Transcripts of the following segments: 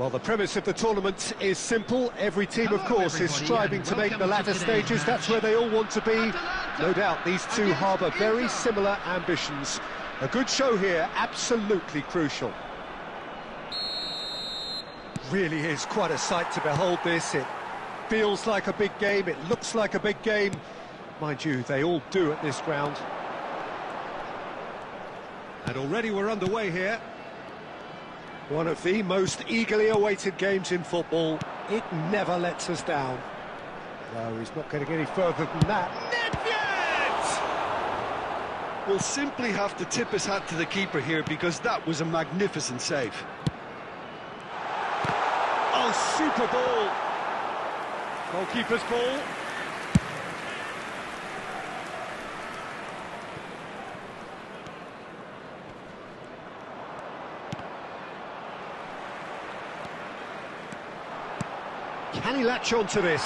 Well, the premise of the tournament is simple. Every team, of course, is striving to make the latter stages. That's where they all want to be. No doubt, these two harbour very similar ambitions. A good show here, absolutely crucial. Really is quite a sight to behold this. It feels like a big game, it looks like a big game. Mind you, they all do at this ground. And already we're underway here. One of the most eagerly awaited games in football. It never lets us down. No, he's not getting any further than that. Nedved! We'll simply have to tip his hat to the keeper here because that was a magnificent save. Oh, super ball! Goalkeeper's ball. Can he latch on to this?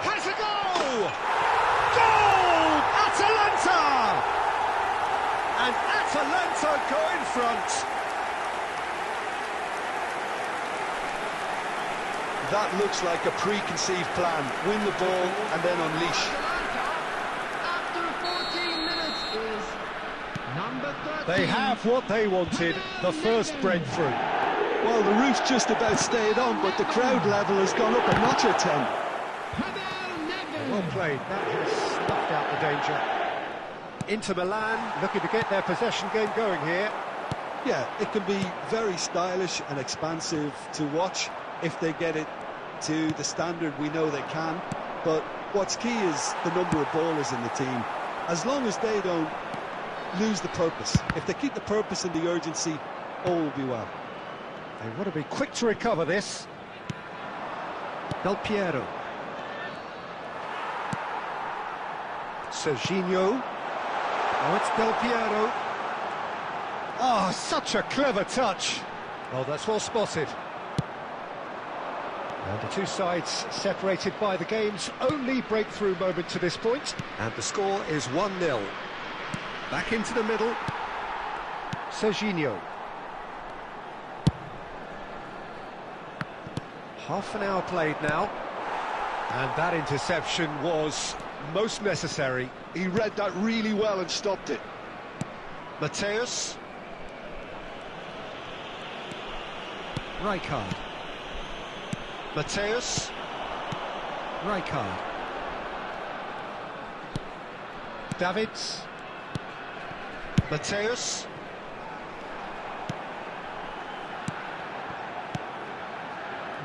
Has a goal! Goal! Atalanta! And Atalanta go in front. That looks like a preconceived plan. Win the ball and then unleash. After 14 minutes is number 13. They have what they wanted, the first breakthrough. Well, the roof's just about stayed on, but the crowd level has gone up a notch or 10. Well played, that has snuffed out the danger. Inter Milan looking to get their possession game going here. Yeah, it can be very stylish and expansive to watch if they get it to the standard we know they can. But what's key is the number of ballers in the team. As long as they don't lose the purpose, if they keep the purpose and the urgency, all will be well. They want to be quick to recover this. Del Piero. Serginho. Oh, it's Del Piero. Oh, such a clever touch. Oh, that's well spotted. And the two sides separated by the game's only breakthrough moment to this point. And the score is 1-0. Back into the middle. Serginho. Half an hour played now. And that interception was most necessary. He read that really well and stopped it. Mateus. Rijkaard. Mateus. Rijkaard. Davids. Mateus.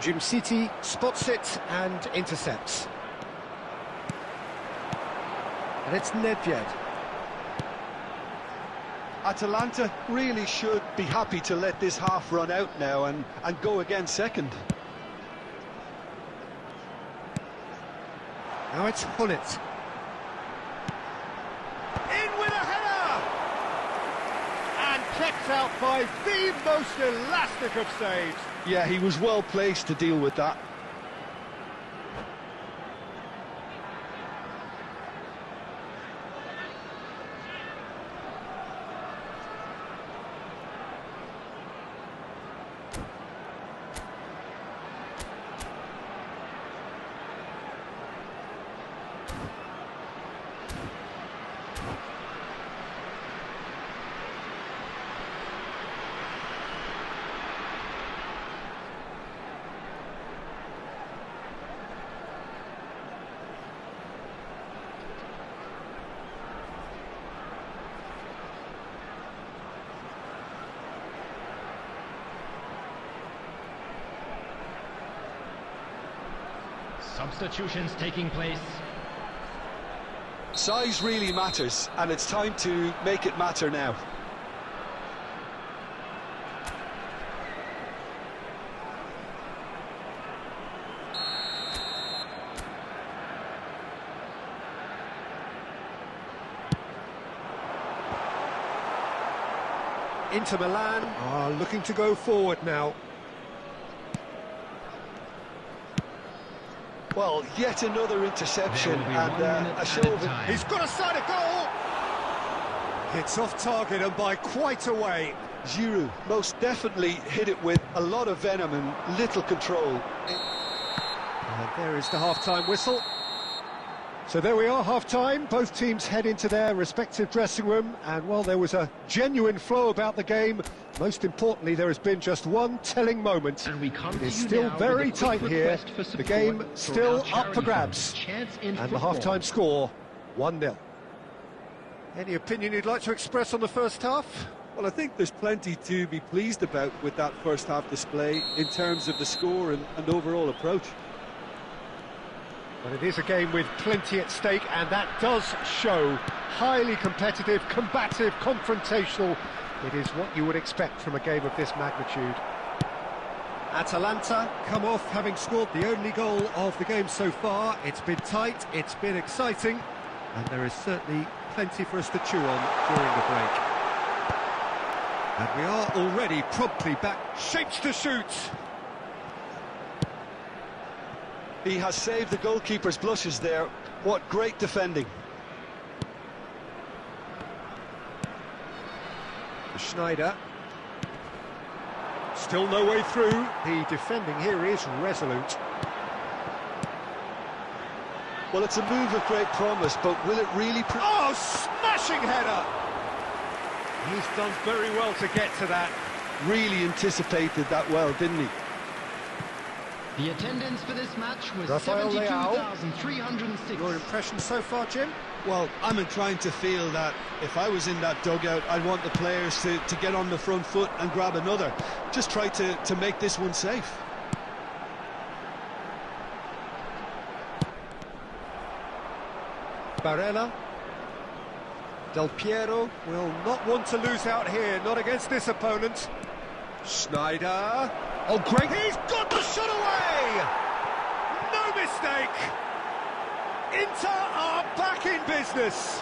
Jim City spots it and intercepts. And it's Nedved. Atalanta really should be happy to let this half run out now and go again second. Now it's Hullet. In with a header! And kept out by the most elastic of saves. Yeah, he was well placed to deal with that. Substitutions taking place. Size really matters, and it's time to make it matter now. Inter Milan are looking to go forward now. Well, yet another interception and a show of it. He's got a side of goal! It's off target and by quite a way. Giroud most definitely hit it with a lot of venom and little control. And there is the half-time whistle. So there we are, half-time. Both teams head into their respective dressing room, and while there was a genuine flow about the game, most importantly, there has been just one telling moment. And we come it is to you still now very with a quick tight here. request for The support game for still our up charity for grabs. fund, Chance in And the Football. half-time score, 1-0. Any opinion you'd like to express on the first half? Well, I think there's plenty to be pleased about with that first half display in terms of the score and overall approach. But it is a game with plenty at stake, and that does show. Highly competitive, combative, confrontational. It is what you would expect from a game of this magnitude. Atalanta come off having scored the only goal of the game so far. It's been tight, it's been exciting, and there is certainly plenty for us to chew on during the break. And we are already promptly back, shapes to shoot. He has saved the goalkeeper's blushes there. What great defending. Schneider. Still no way through. The defending here is resolute. Well, it's a move of great promise, but will it really... Oh, smashing header! He's done very well to get to that. Really anticipated that well, didn't he? The attendance for this match was Rafael Leao. 72,306. Your impression so far, Jim? Well, I'm inclined to feel that if I was in that dugout, I'd want the players to get on the front foot and grab another. Just try to make this one safe. Barella. Del Piero will not want to lose out here, not against this opponent. Schneider. Oh, great. He's got the shot away! No mistake! Inter are back in business.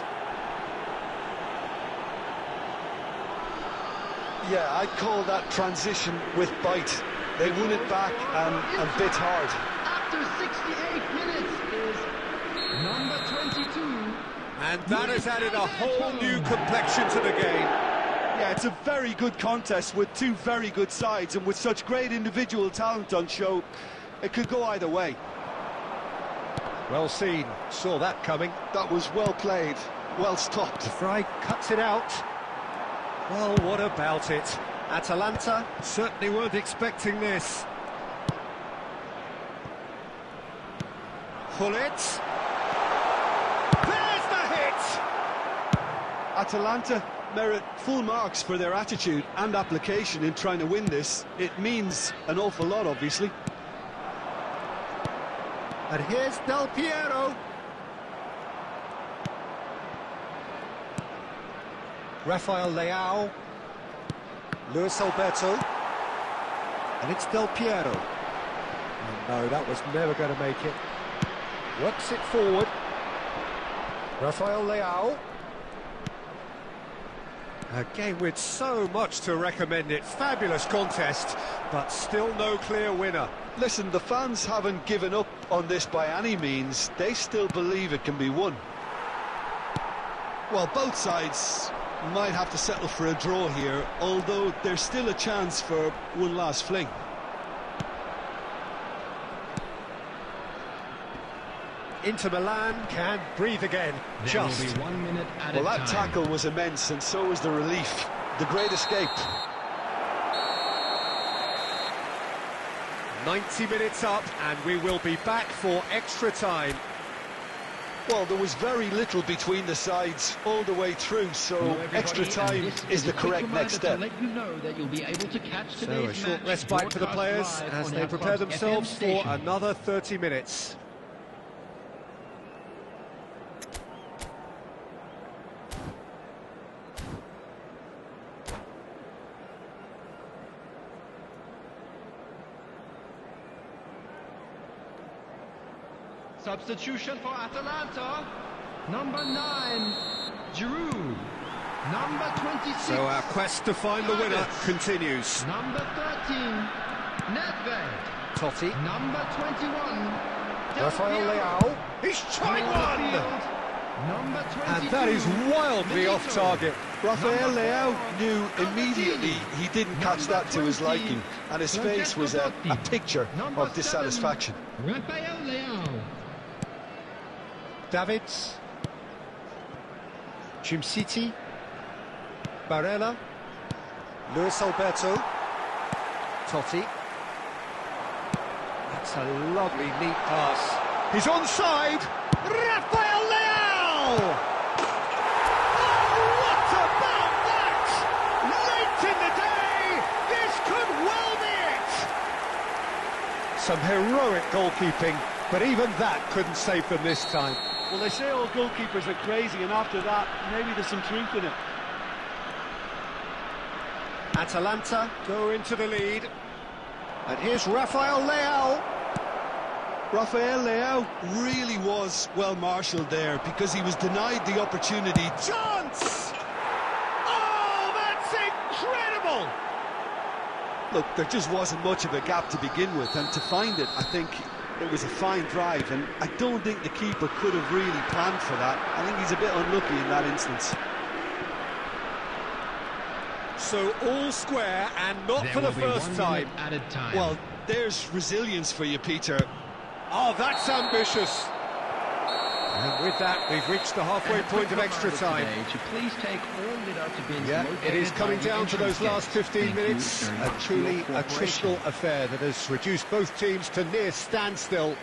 Yeah, I'd call that transition with bite. They won it back and bit hard. After 68 minutes is number 22. And that has added a whole new complexion to the game. Yeah, it's a very good contest with two very good sides, and with such great individual talent on show, it could go either way. Well seen, saw that coming. That was well played, well stopped. Fry cuts it out. Well, what about it? Atalanta certainly weren't expecting this. Hullet. There's the hit! Atalanta merit full marks for their attitude and application in trying to win this. It means an awful lot, obviously. And here's Del Piero. Rafael Leao. Luis Alberto. And it's Del Piero. Oh, no, that was never going to make it. Works it forward. Rafael Leao. A game with so much to recommend it. Fabulous contest, but still no clear winner. Listen, the fans haven't given up on this by any means. They still believe it can be won. Well, both sides might have to settle for a draw here, although there's still a chance for one last fling. Inter Milan can breathe again. There will be 1 minute at a Well, time. that tackle was immense, and so was the relief. The great escape. 90 minutes up, and we will be back for extra time. Well, there was very little between the sides all the way through, so Hello, everybody, extra and time this is the a quick correct next reminder step. to let you know that you'll be able to catch So today's a short match respite for the players broadcast as live they on prepare our club's themselves FM for station. another 30 minutes. Substitution for Atalanta. Number 9, Giroud. Number 26. So our quest to find the winner continues. Number 13, Nedved. Totti. Number 21, Del Rafael Piero. Leao. He's tried On the one! field, Number 22, And that is wildly off Benito. target. Rafael Leao knew immediately he didn't catch that to his liking, and his face was a picture of dissatisfaction. Rafael Leao. Davids. Jim-City. Barella. Luis Alberto. Totti. That's a lovely, neat pass. He's onside. Rafael Leao! Oh, what about that? Late in the day, this could well be it. Some heroic goalkeeping, but even that couldn't save them this time. Well, they say all goalkeepers are crazy, and after that, maybe there's some truth in it. Atalanta go into the lead. And here's Rafael Leao. Rafael Leao really was well marshalled there because he was denied the opportunity. Chance! Oh, that's incredible! Look, there just wasn't much of a gap to begin with, and to find it, I think it was a fine drive, and I don't think the keeper could have really planned for that. I think he's a bit unlucky in that instance. So all square and not for the first time. Added time. Well, there's resilience for you, Peter. Oh, that's ambitious. And with that, we've reached the halfway point of extra time. Yeah, it is coming down to those last 15 minutes. A truly attritional affair that has reduced both teams to near standstill.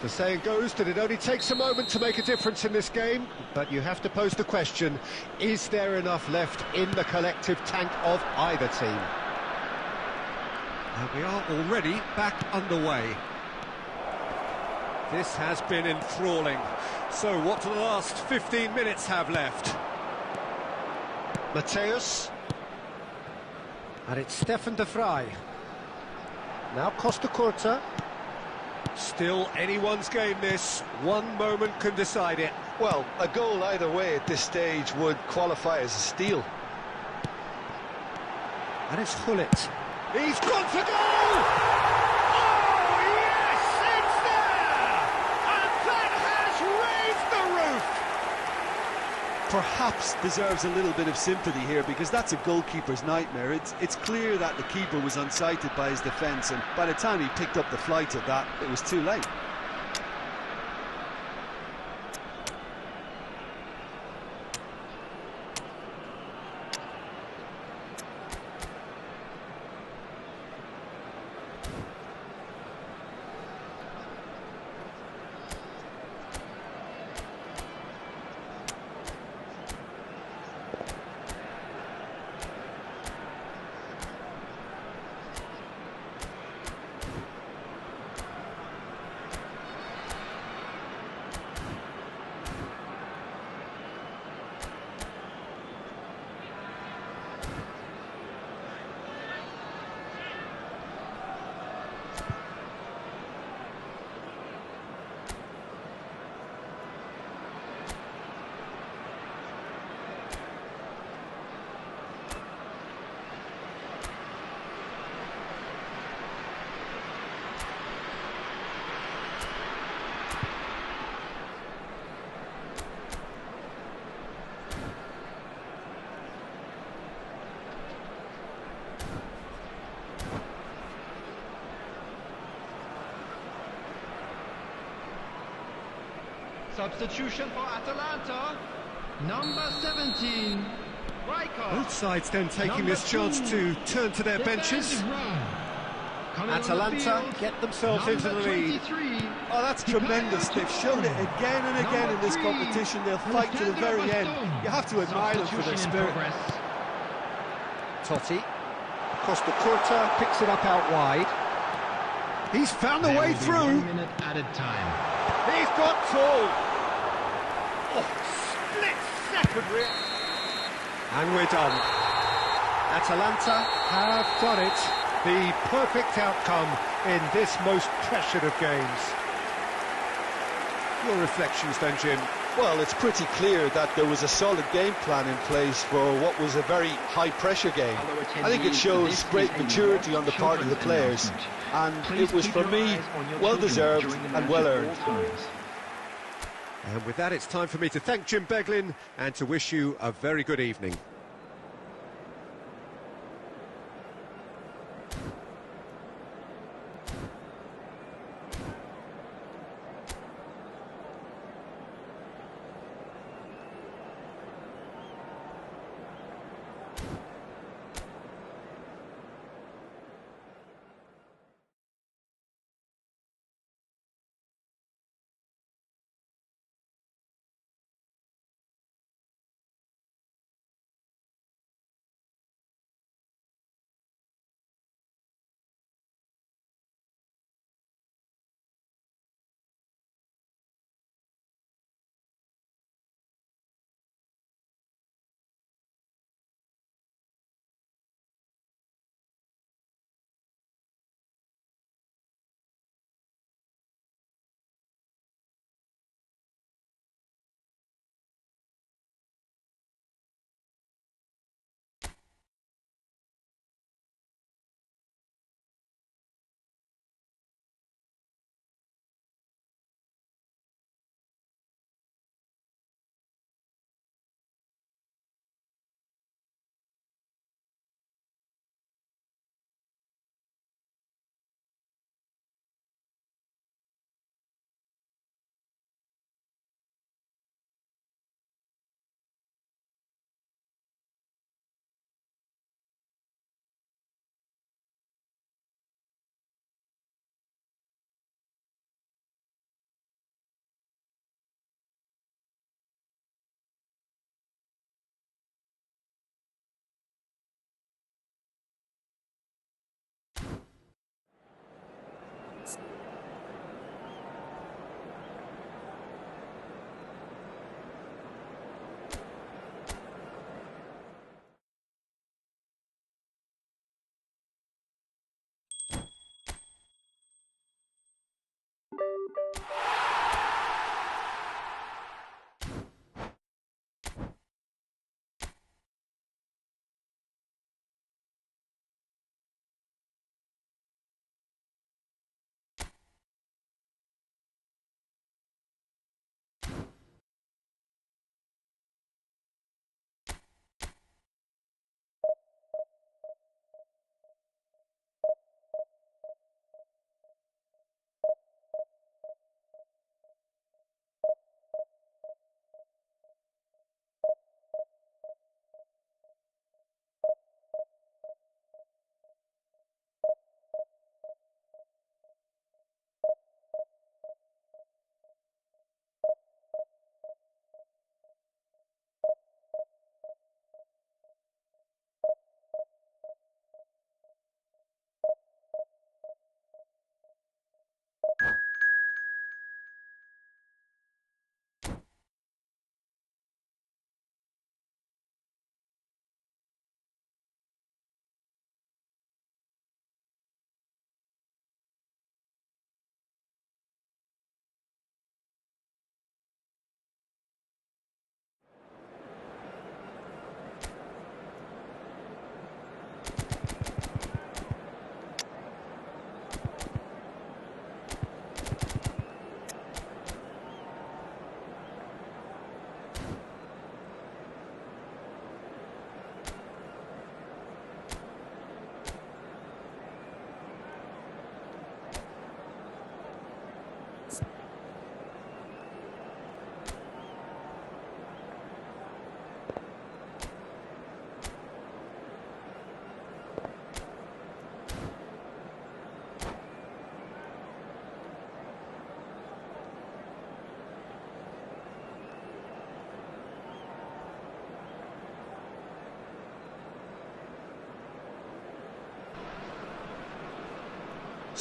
The saying goes that it only takes a moment to make a difference in this game, but you have to pose the question, is there enough left in the collective tank of either team? And we are already back underway. This has been enthralling. So what do the last 15 minutes have left? Mateus. And it's Stefan de Vrij. Now Costa Curta. Still anyone's game this. One moment can decide it. Well, a goal either way at this stage would qualify as a steal. And it's Hullet. He's gone for goal! Oh, yes, it's there! And that has raised the roof! Perhaps deserves a little bit of sympathy here, because that's a goalkeeper's nightmare. It's clear that the keeper was unsighted by his defence, and by the time he picked up the flight of that, it was too late. Substitution for Atalanta. Number 17. Both sides then taking this chance to turn to their benches. Atalanta get themselves into the lead. Oh, that's tremendous. They've shown it again and again in this competition. They'll fight to the very end. You have to admire them for their spirit. Totti. Costa Curta picks it up out wide. He's found a way through. 1 minute added time. He's got two. Oh, split second rear. And we're done. Atalanta have done it. The perfect outcome in this most pressured of games. Your reflections then, Jim? Well, it's pretty clear that there was a solid game plan in place for what was a very high-pressure game. I think it shows great maturity on the part of the players, and it was, for me, well-deserved and well-earned. And with that, it's time for me to thank Jim Beglin and to wish you a very good evening.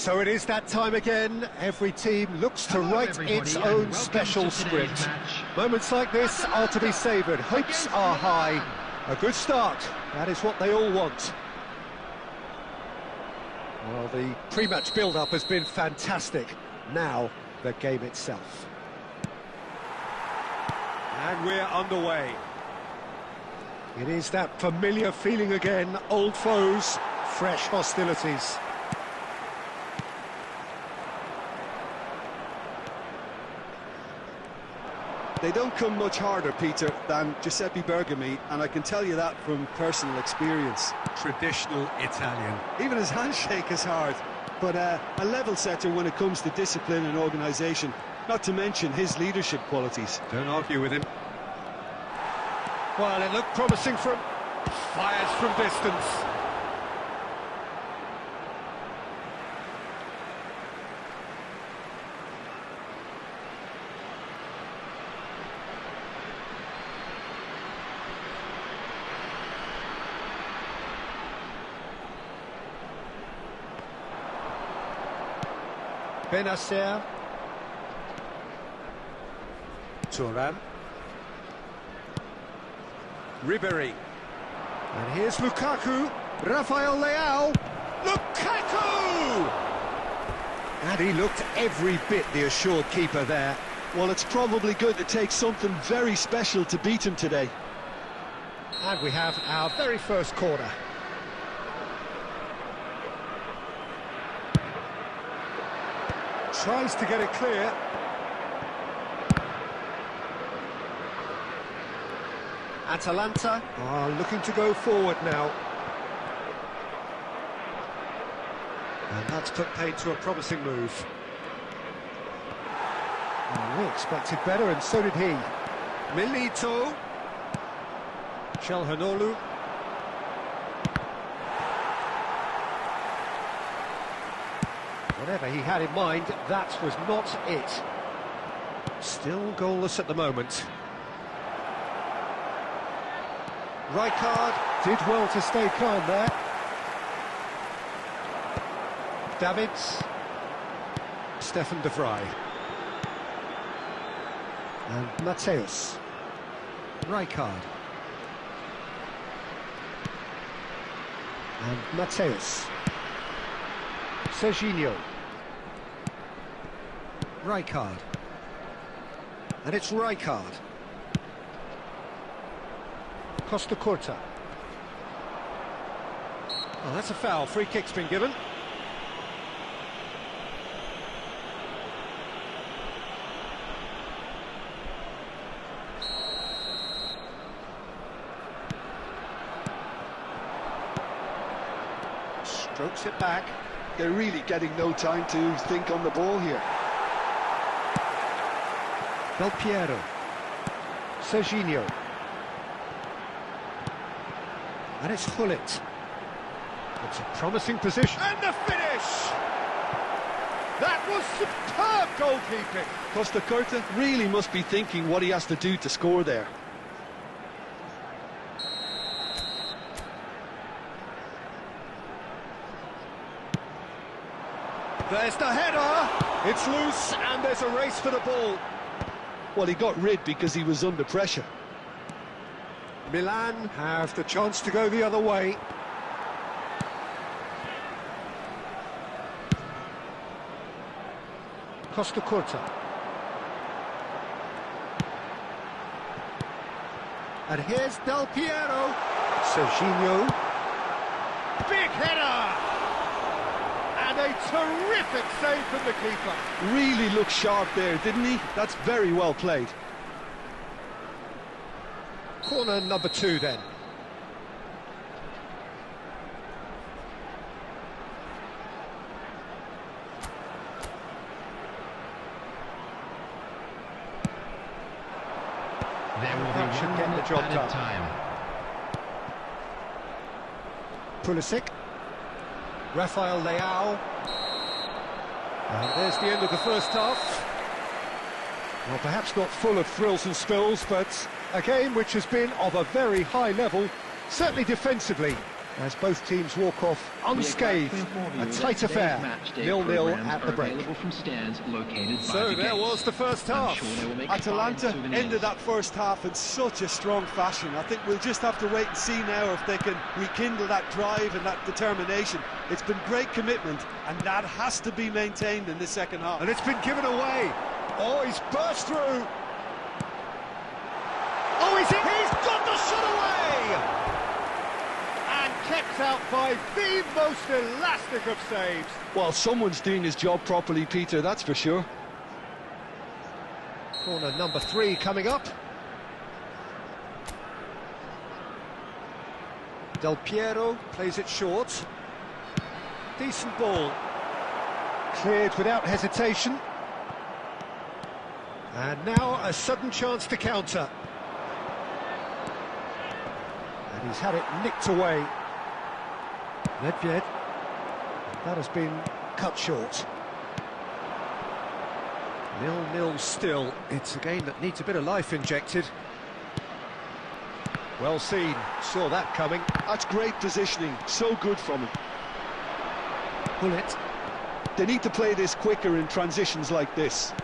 So it is that time again. Every team looks to Hello, write everybody, its and own welcome special to today's script. match. Moments like this are to be savoured. Hopes are high. A good start. That is what they all want. Well, the pre-match build-up has been fantastic. Now, the game itself. And we're underway. It is that familiar feeling again. Old foes, fresh hostilities. They don't come much harder, Peter, than Giuseppe Bergomi, and I can tell you that from personal experience. Traditional Italian. Even his handshake is hard, but a level setter when it comes to discipline and organisation, not to mention his leadership qualities. Don't argue with him. Well, it looked promising from... Fires from distance. Benacer. Turan. Ribéry. And here's Lukaku. Rafael Leao. Lukaku! And he looked every bit the assured keeper there. Well, it's probably going to take something very special to beat him today. And we have our very first corner. Tries to get it clear. Atalanta are looking to go forward now. And that's put paid to a promising move. And we expected better, and so did he. Milito. Çalhanoğlu. Whatever he had in mind, that was not it. Still goalless at the moment. Rijkaard did well to stay calm there. Davids. Stefan de Vrij. And Mateus. Rijkaard. And Mateus. Serginho. Rijkaard. And it's Rijkaard. Costa Curta. Oh, that's a foul. Free kick's been given. Strokes it back. They're really getting no time to think on the ball here. Del Piero. Serginho. And it's Hullet. It's a promising position. And the finish! That was superb goalkeeping. Costa Curta really must be thinking what he has to do to score there. There's the header. It's loose and there's a race for the ball. Well, he got rid because he was under pressure. Milan have the chance to go the other way. Costa Curta. And here's Del Piero. Serginho. Big header! And a terrific save from the keeper. Really looked sharp there, didn't he? That's very well played. Corner number 2 then. There will That be should 1 get the minute job added done. time. Pulisic. Rafael Leao. And there's the end of the first half. Well, perhaps not full of thrills and spills, but a game which has been of a very high level, certainly defensively. as both teams walk off unscathed. A tight affair, 0-0 at the break. So there was the first half. Atalanta ended that first half in such a strong fashion. I think we'll just have to wait and see now if they can rekindle that drive and that determination. It's been great commitment, and that has to be maintained in this second half. And it's been given away. Oh, he's burst through. Oh, he's got the shot away! And kept out by the most elastic of saves. Well, someone's doing his job properly, Peter, that's for sure. Corner number 3 coming up. Del Piero plays it short. Decent ball. Cleared without hesitation. And now a sudden chance to counter. And he's had it nicked away. Nedved. That has been cut short. 0-0 still. It's a game that needs a bit of life injected. Well seen. Saw that coming. That's great positioning. So good from him. Pull it. They need to play this quicker in transitions like this.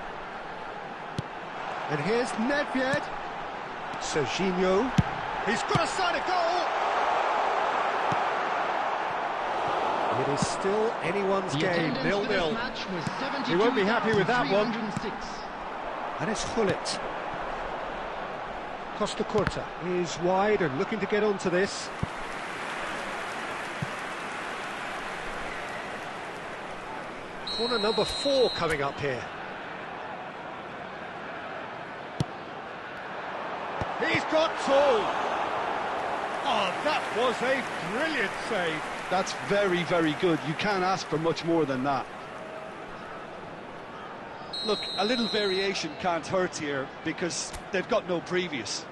And here's Nedved. Serginho. He's got a side of goal. It is still anyone's game, 0-0. He won't be happy with that one. And it's Gullit. Costa Curta is wide and looking to get onto this. Corner number 4 coming up here. He's got tall. Oh, that was a brilliant save. That's very, very good. You can't ask for much more than that. Look, a little variation can't hurt here because they've got no previous.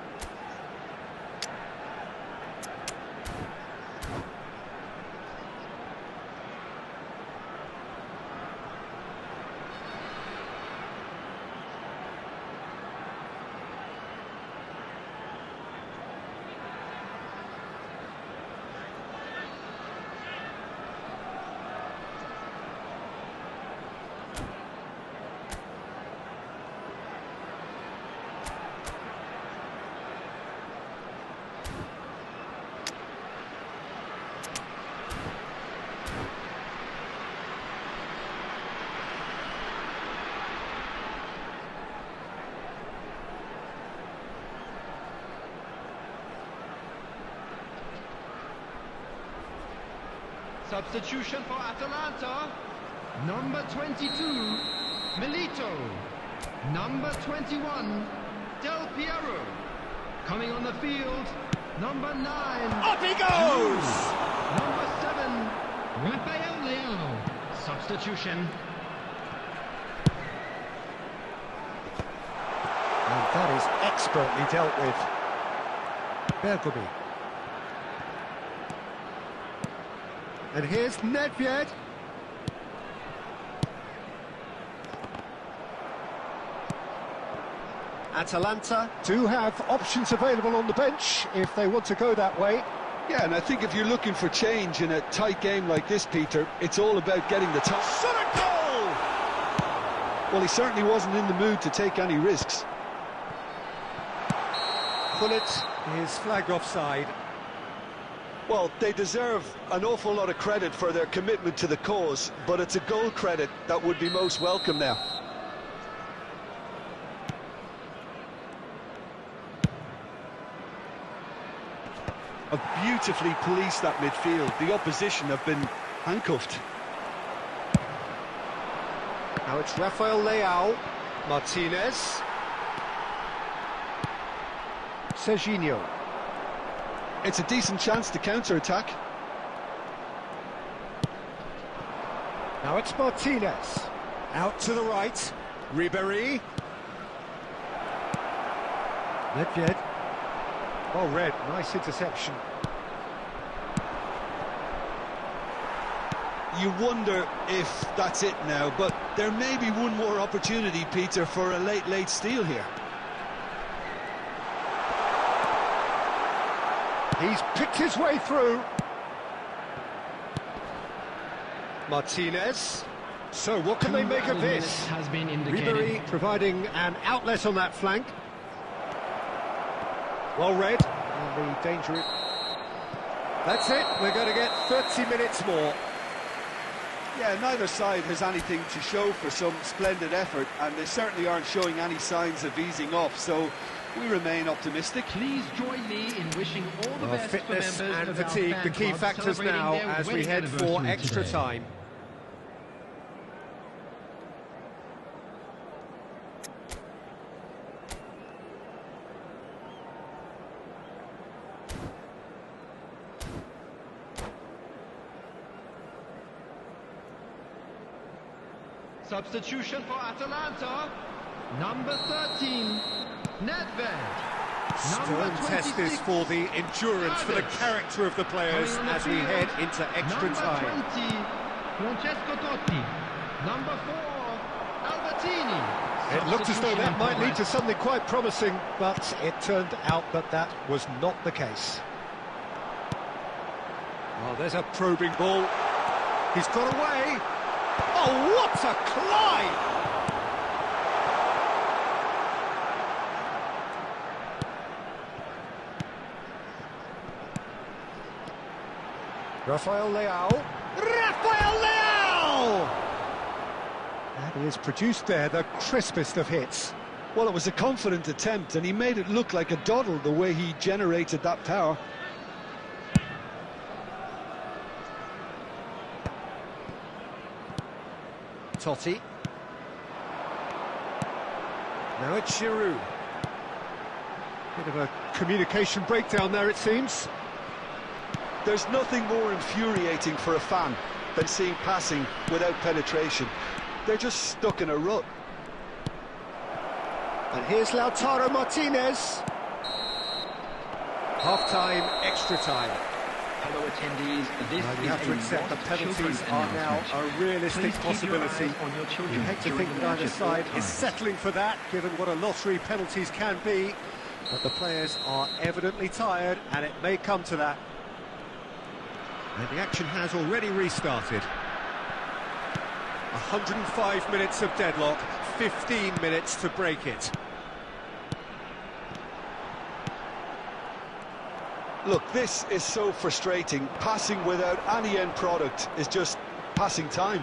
Substitution for Atalanta. Number 22, Milito. Number 21, Del Piero. Coming on the field, number 9. Up he goes! Number 7, Rafael Leao. Substitution. And that is expertly dealt with. Bergomi. And here's Nedved. Atalanta do have options available on the bench if they want to go that way. Yeah, and I think if you're looking for change in a tight game like this, Peter, it's all about getting the top. Shot a goal! Well, he certainly wasn't in the mood to take any risks. Gullit is flagged offside. Well, they deserve an awful lot of credit for their commitment to the cause, but it's a goal credit that would be most welcome now. Have beautifully policed that midfield. The opposition have been handcuffed. Now it's Rafael Leao. Martinez. Serginho. It's a decent chance to counter-attack. Now it's Martinez. Out to the right. Ribéry. Nedved. Well read, nice interception. You wonder if that's it now, but there may be one more opportunity, Peter, for a late steal here. He's picked his way through. Martinez. So what can they make of this? Has been indicated. Ribery providing an outlet on that flank. Well read. And the danger... That's it. We're going to get 30 minutes more. Yeah, neither side has anything to show for some splendid effort, and they certainly aren't showing any signs of easing off, so we remain optimistic. Please join me in wishing all the best Fitness for members and of our fatigue, fan the key club factors celebrating now their as we wedding head for anniversary extra today. time. Substitution for Atalanta, number 13, Nedved. Stern test this for the endurance, for the character of the players as we head into extra time. Number 20, Francesco Totti. Number 4, Albertini. It looked as though that might lead to something quite promising, but it turned out that that was not the case. Oh, there's a probing ball. He's got away. Oh, what a climb! Rafael Leao. Rafael Leao! And he has produced there the crispest of hits. Well, it was a confident attempt, and he made it look like a doddle the way he generated that power. Totti. Now it's Giroud. Bit of a communication breakdown there, it seems. There's nothing more infuriating for a fan than seeing passing without penetration. They're just stuck in a rut. And here's Lautaro Martinez. Half-time, extra time. Fellow attendees, this You have to accept that penalties are now a realistic possibility. You hate to think that either side is settling for that, given what a lottery penalties can be. But the players are evidently tired, and it may come to that. And the action has already restarted. 105 minutes of deadlock, 15 minutes to break it. Look, this is so frustrating. Passing without any end product is just passing time.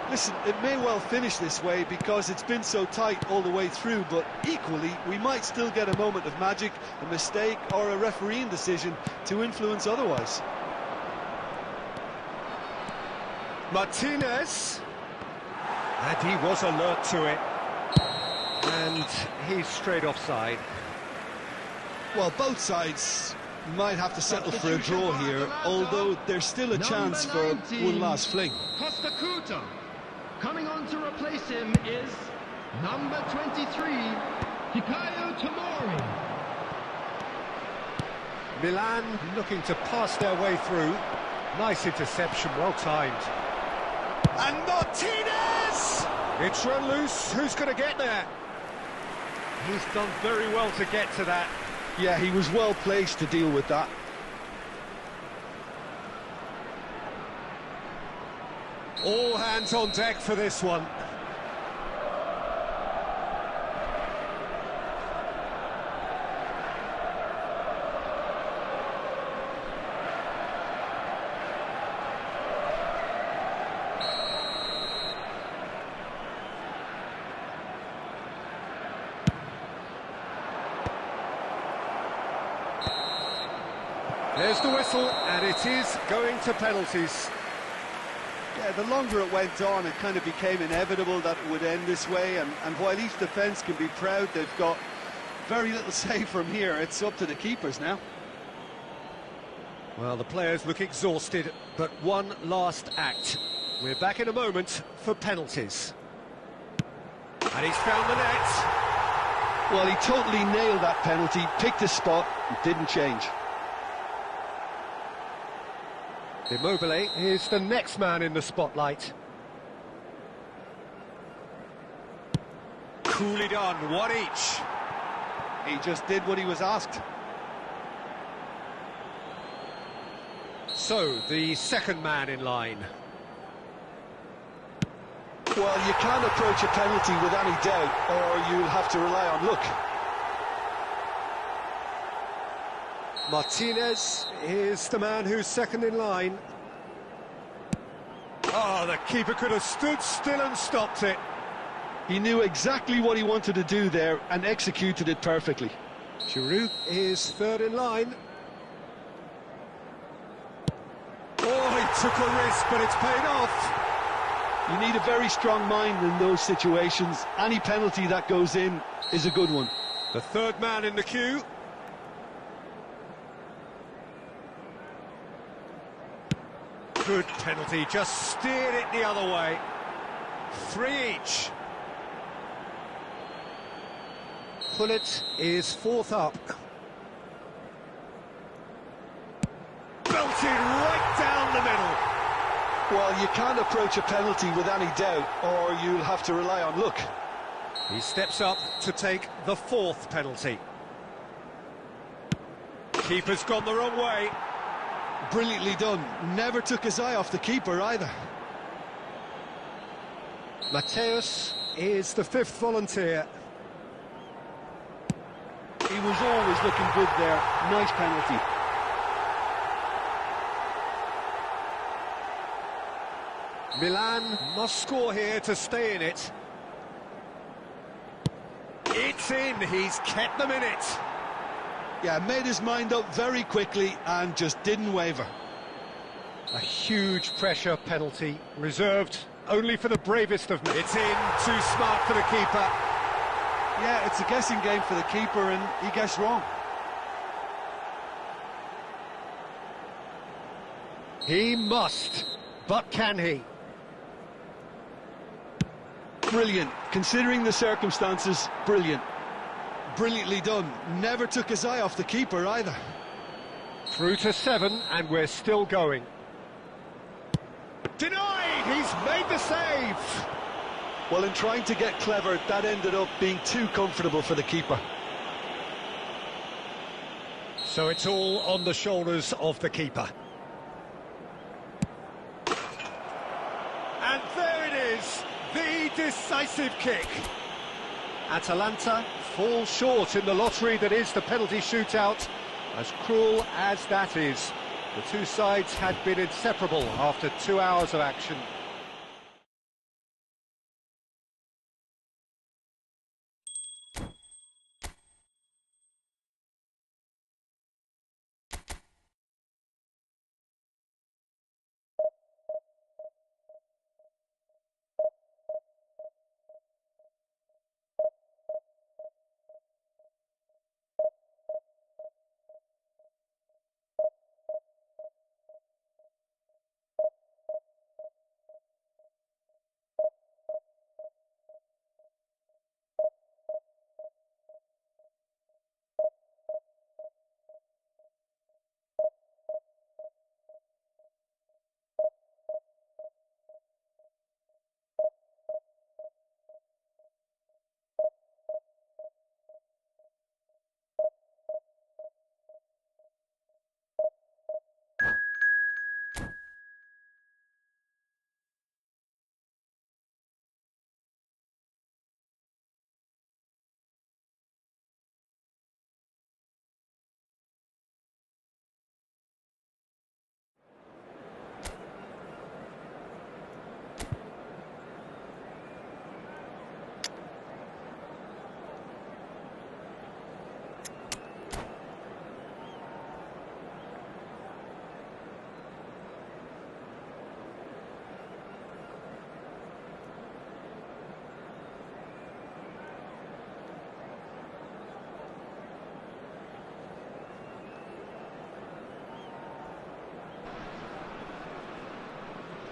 Listen, it may well finish this way because it's been so tight all the way through, but equally, we might still get a moment of magic, a mistake, or a refereeing decision to influence otherwise. Martinez. And he was alert to it. And he's straight offside. Well, both sides might have to settle for a draw here, although there's still a chance for one last fling. Costa Curta. Coming on to replace him is number 23, Hikayo Tomori. Milan looking to pass their way through. Nice interception, well timed. And Martinez! It's run loose, who's going to get there? He's done very well to get to that. Yeah, he was well placed to deal with that. All hands on deck for this one. There's the whistle, and it is going to penalties. Yeah, the longer it went on, it kind of became inevitable that it would end this way, and while each defence can be proud, they've got very little say from here. It's up to the keepers now. Well, the players look exhausted, but one last act. We're back in a moment for penalties. And he's found the net. Well, he totally nailed that penalty, picked his spot, and didn't change. Immobile is the next man in the spotlight. Coolly done, one each. He just did what he was asked. So, the second man in line. Well, you can't approach a penalty with any doubt, or you'll have to rely on luck. Martinez is the man who's second in line. Oh, the keeper could have stood still and stopped it. He knew exactly what he wanted to do there and executed it perfectly. Giroud is third in line. Oh, he took a risk, but it's paid off. You need a very strong mind in those situations. Any penalty that goes in is a good one. The third man in the queue. Good penalty, just steered it the other way. 3 each. Pullet is fourth up. Belted right down the middle. Well, you can't approach a penalty with any doubt, or you'll have to rely on luck. He steps up to take the fourth penalty. Keeper's gone the wrong way. Brilliantly done. Never took his eye off the keeper either. Mateus is the fifth volunteer. He was always looking good there. Nice penalty. Milan must score here to stay in it. It's in, he's kept them in it. Yeah, made his mind up very quickly and just didn't waver. A huge pressure penalty, reserved only for the bravest of men. It's in, too smart for the keeper. Yeah, it's a guessing game for the keeper and he guessed wrong. He must, but can he? Brilliant. Considering the circumstances, brilliant. Brilliantly done. Never took his eye off the keeper either. Through to 7, and we're still going. Denied! He's made the save! Well, in trying to get clever, that ended up being too comfortable for the keeper. So it's all on the shoulders of the keeper. And there it is, the decisive kick. Atalanta fall short in the lottery that is the penalty shootout. As cruel as that is, the two sides had been inseparable after 2 hours of action.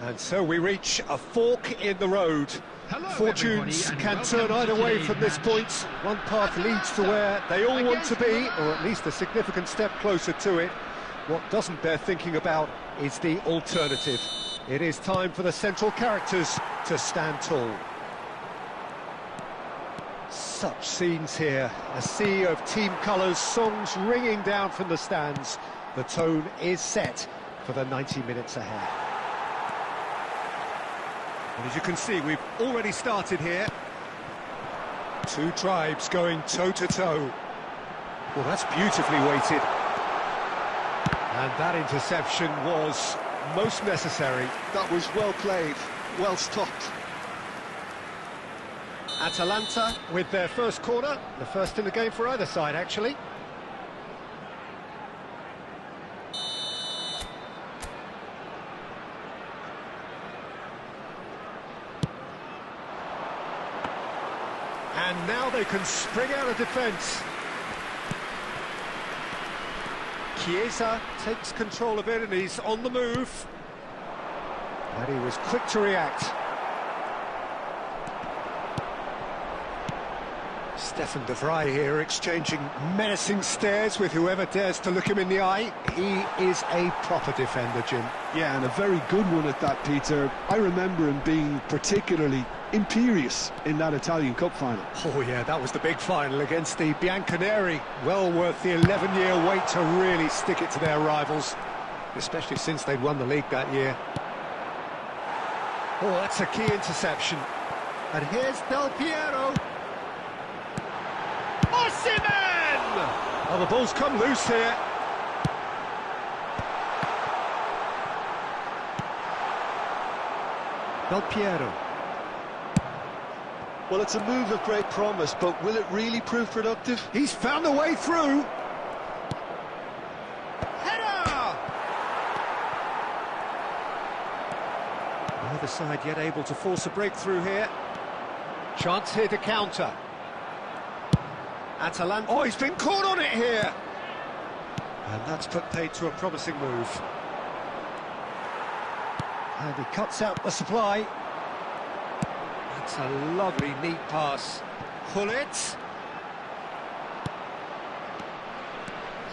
And so we reach a fork in the road. Hello, Fortunes everybody, can turn either way from this point. One path leads to where they all want to be, or at least a significant step closer to it. What doesn't bear thinking about is the alternative. It is time for the central characters to stand tall. Such scenes here, a sea of team colours, songs ringing down from the stands. The tone is set for the 90 minutes ahead. And as you can see, we've already started here. Two tribes going toe-to-toe. Well, that's beautifully weighted. And that interception was most necessary. That was well played, well stopped. Atalanta with their first corner, the first in the game for either side, actually. And now they can spring out of defence. Chiesa takes control of it and he's on the move. And he was quick to react. Stefan de Vrij here exchanging menacing stares with whoever dares to look him in the eye. He is a proper defender, Jim. Yeah, and a very good one at that, Peter. I remember him being particularly imperious in that Italian Cup final. Oh yeah, that was the big final against the Bianconeri. Well worth the 11-year wait to really stick it to their rivals, especially since they'd won the league that year. Oh, that's a key interception. And here's Del Piero. Osimhen! Oh, the ball's come loose here. Del Piero. Well, it's a move of great promise, but will it really prove productive? He's found a way through. Header! Neither side yet able to force a breakthrough here. Chance here to counter. Atalanta. Oh, he's been caught on it here. And that's put paid to a promising move. And he cuts out the supply. That's a lovely, neat pass. Hullet.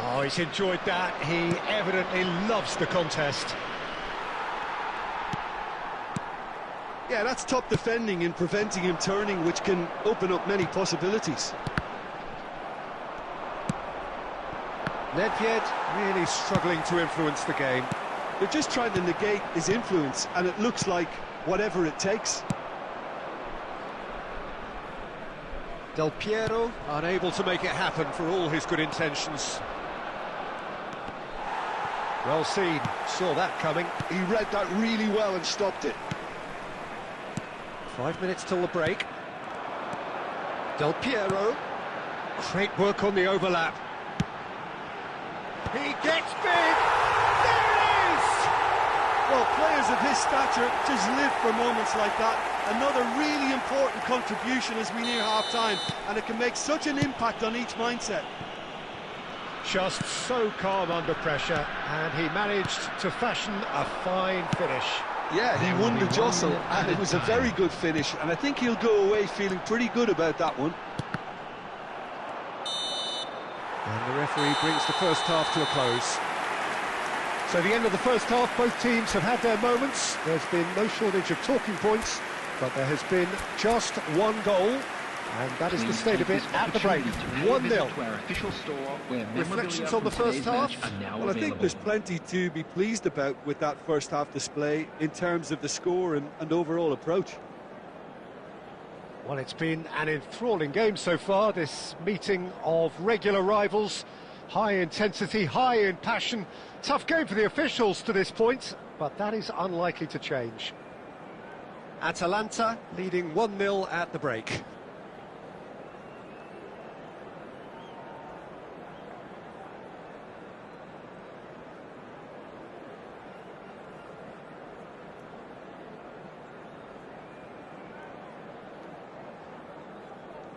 Oh, he's enjoyed that. He evidently loves the contest. Yeah, that's top defending and preventing him turning, which can open up many possibilities. Nedved really struggling to influence the game. They're just trying to negate his influence, and it looks like whatever it takes. Del Piero unable to make it happen for all his good intentions. Well seen, saw that coming. He read that really well and stopped it. 5 minutes till the break. Del Piero. Great work on the overlap. He gets big! There it is! Well, players of his stature just live for moments like that. Another really important contribution as we near half-time, and it can make such an impact on each mindset. Just so calm under pressure, and he managed to fashion a fine finish. Yeah, he won the jostle, and it was a very good finish, and I think he'll go away feeling pretty good about that one. And the referee brings the first half to a close. So the end of the first half, both teams have had their moments. There's been no shortage of talking points, but there has been just one goal, and that is the state of it at the break. 1-0. Reflections on the first half? Well, I think there's plenty to be pleased about with that first half display in terms of the score and overall approach. Well, it's been an enthralling game so far, this meeting of regular rivals. High intensity, high in passion. Tough game for the officials to this point, but that is unlikely to change. Atalanta leading 1-0 at the break.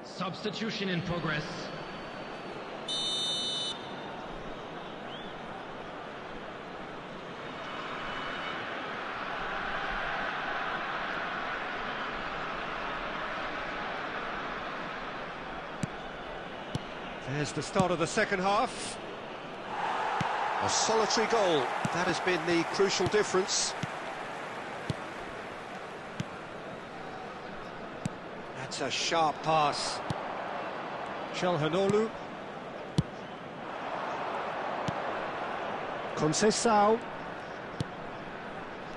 Substitution in progress. There's the start of the second half. A solitary goal. That has been the crucial difference. That's a sharp pass. Çalhanoğlu. Conceição.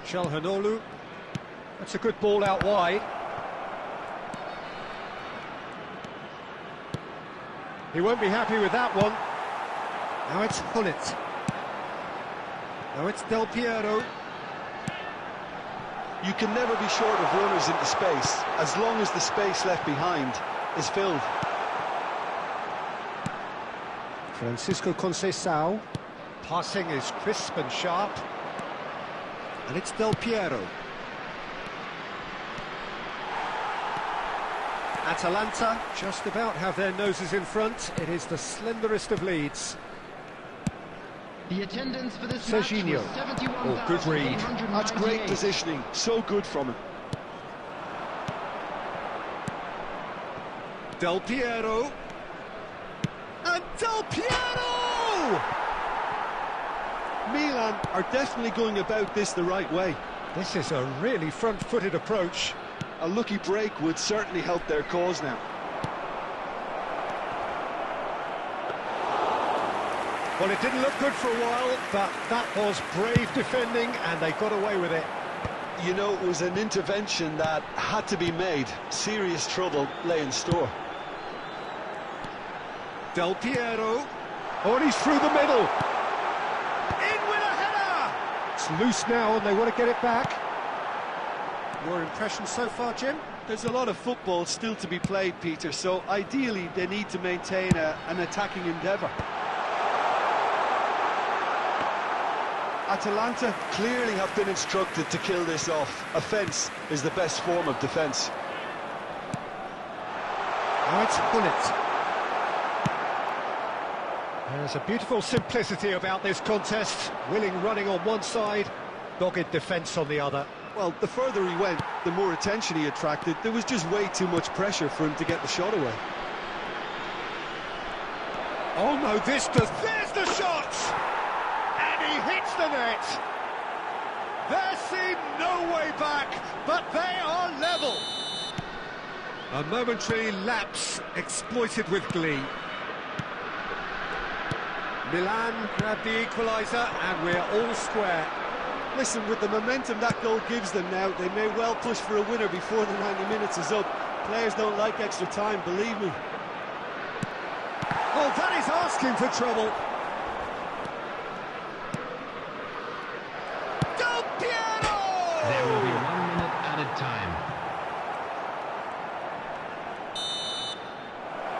Çalhanoğlu. That's a good ball out wide. He won't be happy with that one. Now it's Hullet. Now it's Del Piero. You can never be short of runners into space, as long as the space left behind is filled. Francisco Conceição. Passing is crisp and sharp. And it's Del Piero. Atalanta just about have their noses in front. It is the slenderest of leads. The attendance for this match was Serginho. 71,898. Oh, good read. That's great positioning, so good from him. Del Piero. And Del Piero! Milan are definitely going about this the right way. This is a really front-footed approach. A lucky break would certainly help their cause now. Well, it didn't look good for a while, but that was brave defending, and they got away with it. You know, it was an intervention that had to be made. Serious trouble lay in store. Del Piero. Oh, and he's through the middle. In with a header! It's loose now, and they want to get it back. Your impression so far, Jim? There's a lot of football still to be played, Peter, so ideally they need to maintain an attacking endeavour. Atalanta clearly have been instructed to kill this off. Offence is the best form of defence. Now it's Hullet. There's a beautiful simplicity about this contest. Willing running on one side, dogged defence on the other. Well, the further he went, the more attention he attracted. There was just way too much pressure for him to get the shot away. Oh no, there's the shot! And he hits the net! There seemed no way back, but they are level! A momentary lapse exploited with glee. Milan grabbed the equaliser, and we're all square. Listen, with the momentum that goal gives them now, they may well push for a winner before the 90 minutes is up. Players don't like extra time, believe me. Oh, that is asking for trouble. Del Piero! There will be 1 minute added time.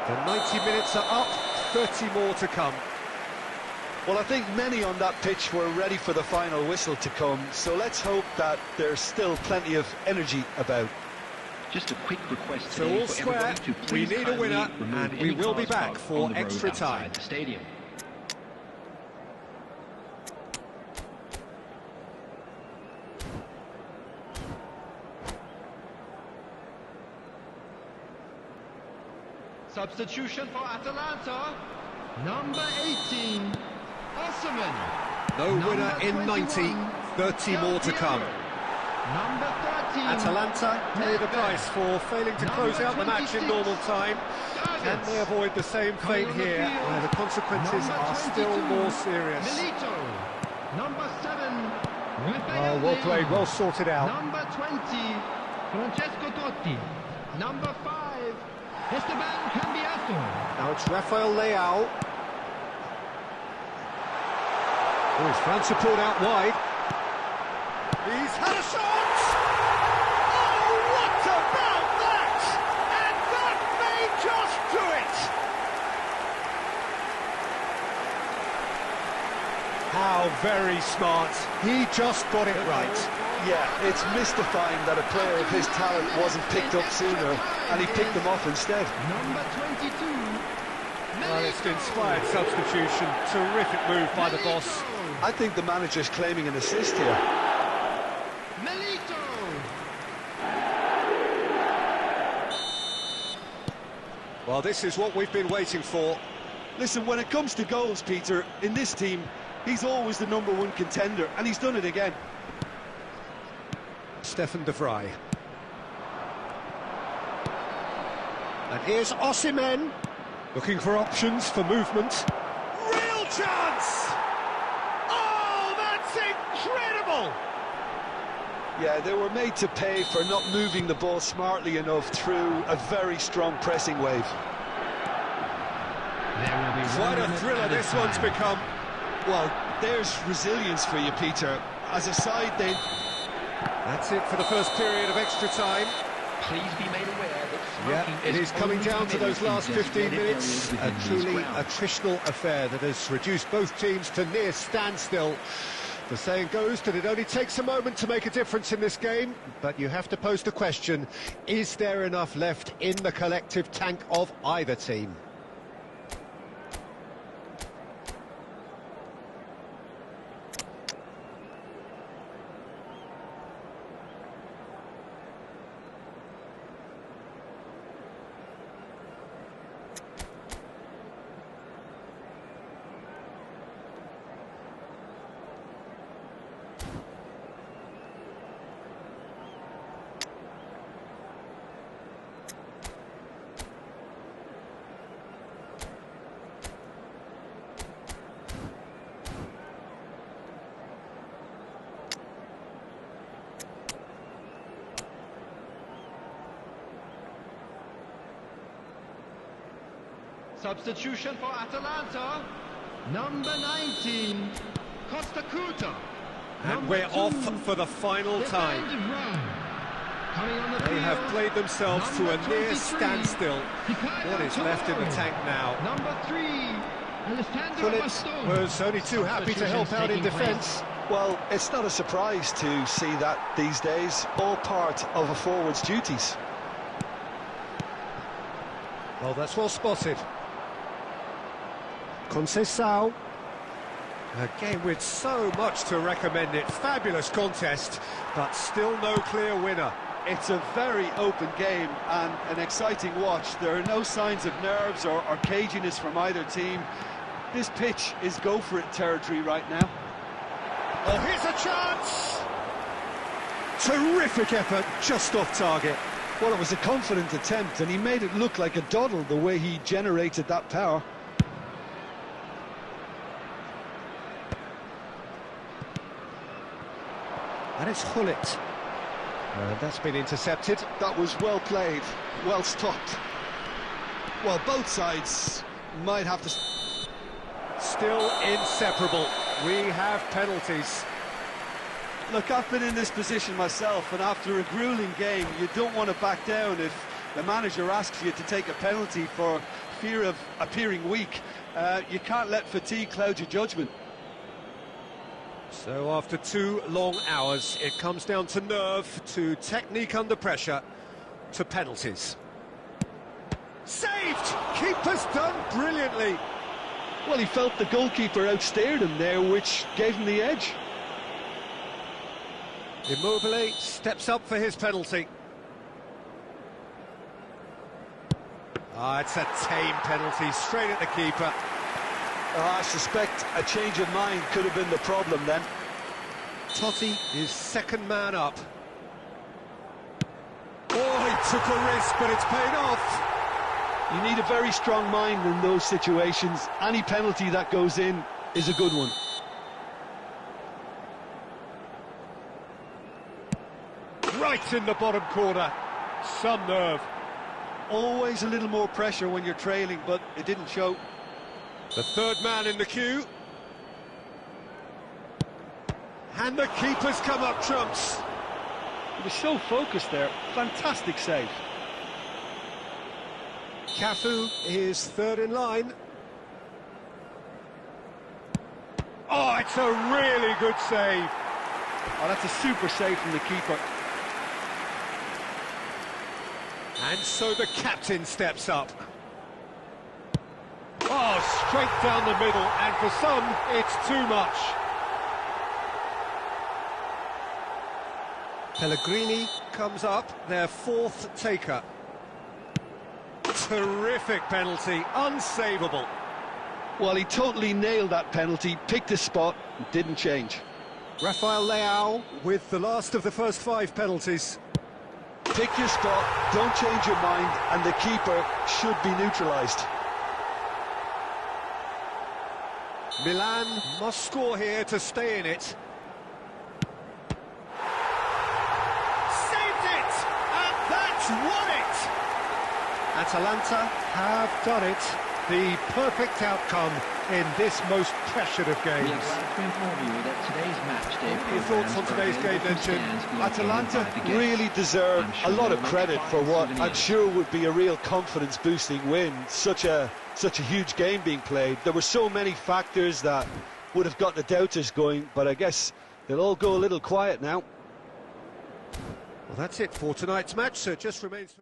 The 90 minutes are up, 30 more to come. Well, I think many on that pitch were ready for the final whistle to come, so let's hope that there's still plenty of energy about. Just a quick request So today all for square, everybody to we please need a winner, kindly remove and any we will be cars back parked for on the road extra outside time. the stadium. Substitution for Atalanta. Number 18, Osimhen. No Number winner in 90, 21, 30 more to come. Number 13, Atalanta pay the price for failing to close out the match in normal time. Can they avoid the same fate here, where the consequences are still more serious? Milito. Number 7, Oh, well played, well sorted out. Number 20, Francesco Totti. Number 5, Esteban Cambiasso. Now it's Rafael Leao. Oh, his France support out wide. He's had a shot! Oh, what about that? And that may just do it! How very smart. He just got it right. Yeah, it's mystifying that a player of his talent wasn't picked up sooner, and he picked them off instead. Number 22, Well, it's an inspired substitution. Terrific move by the boss. I think the manager's claiming an assist here. Milito. Well, this is what we've been waiting for. Listen, when it comes to goals, Peter, in this team, he's always the #1 contender, and he's done it again. Stefan de Vrij. And here's Osimhen, looking for options for movement. Real chance! Oh, that's incredible! Yeah, they were made to pay for not moving the ball smartly enough through a very strong pressing wave. Quite a thriller this one's become. Well, there's resilience for you, Peter. As a side, they... That's it for the first period of extra time. Please be made aware that Yeah, it is coming down to those last 15 minutes. A truly attritional affair that has reduced both teams to near standstill. The saying goes that it only takes a moment to make a difference in this game, but you have to pose the question, is there enough left in the collective tank of either team? Substitution for Atalanta, number 19, Costa Curta. And we're off for the final time. They have played themselves to a near standstill. What is left in the tank now? Number 3, Pulitz was only too happy to help out in defence. Well, it's not a surprise to see that these days, all part of a forward's duties. Well, that's well spotted. Conceição. A game with so much to recommend it. Fabulous contest, but still no clear winner. It's a very open game and an exciting watch. There are no signs of nerves or caginess from either team. This pitch is go-for-it territory right now. Oh, here's a chance! Terrific effort, just off target. Well, it was a confident attempt, and he made it look like a doddle the way he generated that power. And it's Hullet. That's been intercepted. That was well played, well stopped. Well, both sides might have to... Still inseparable. We have penalties. Look, I've been in this position myself, and after a gruelling game, you don't want to back down if the manager asks you to take a penalty for fear of appearing weak. You can't let fatigue cloud your judgment. So after 2 long hours, it comes down to nerve, to technique under pressure, to penalties. Saved! Keeper's done brilliantly. Well, he felt the goalkeeper outstared him there, which gave him the edge. Immobile steps up for his penalty. It's a tame penalty, straight at the keeper. I suspect a change of mind could have been the problem then. Totti is second man up. Oh, he took a risk, but it's paid off. You need a very strong mind in those situations. Any penalty that goes in is a good one. Right in the bottom corner. Some nerve. Always a little more pressure when you're trailing, but it didn't show. The third man in the queue. And the keeper's come up trumps. He was so focused there. Fantastic save. Cafu is third in line. Oh, it's a really good save. Oh, that's a super save from the keeper. And so the captain steps up. Oh, straight down the middle, and for some, it's too much. Pellegrini comes up, their fourth taker. Terrific penalty, unsavable. Well, he totally nailed that penalty, picked his spot, and didn't change. Rafael Leao with the last of the first 5 penalties. Pick your spot, don't change your mind, and the keeper should be neutralised. Milan must score here to stay in it. Atalanta have done it. The perfect outcome in this most pressured of games. We are glad to inform you that today's match day. What are your thoughts on today's game then, Jim? Atalanta really deserve a lot of credit for what I'm sure would be a real confidence-boosting win. Such a huge game being played. There were so many factors that would have got the doubters going, but I guess they'll all go a little quiet now. Well, that's it for tonight's match, so it just remains...